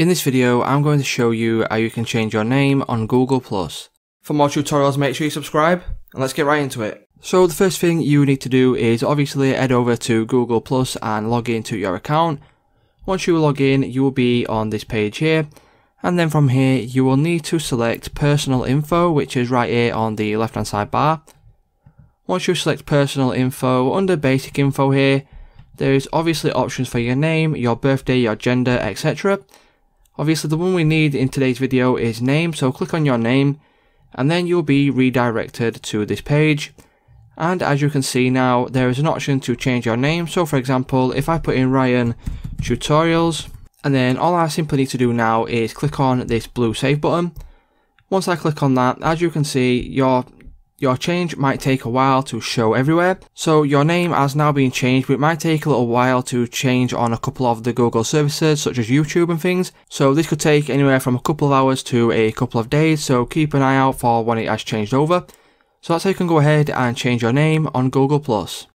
In this video, I'm going to show you how you can change your name on Google+. For more tutorials, make sure you subscribe, and let's get right into it. So the first thing you need to do is obviously head over to Google+ and log into your account. Once you log in, you will be on this page here, and then from here you will need to select personal info, which is right here on the left hand side bar. Once you select personal info, under basic info here, there is obviously options for your name, your birthday, your gender, etc. Obviously the one we need in today's video is name, so click on your name and then you'll be redirected to this page. And as you can see now, there is an option to change your name. So for example, if I put in Ryan Tutorials, and then all I simply need to do now is click on this blue save button. Once I click on that, as you can see, your change might take a while to show everywhere. So your name has now been changed, but it might take a little while to change on a couple of the Google services such as YouTube and things. So this could take anywhere from a couple of hours to a couple of days, so keep an eye out for when it has changed over. So that's how you can go ahead and change your name on Google+.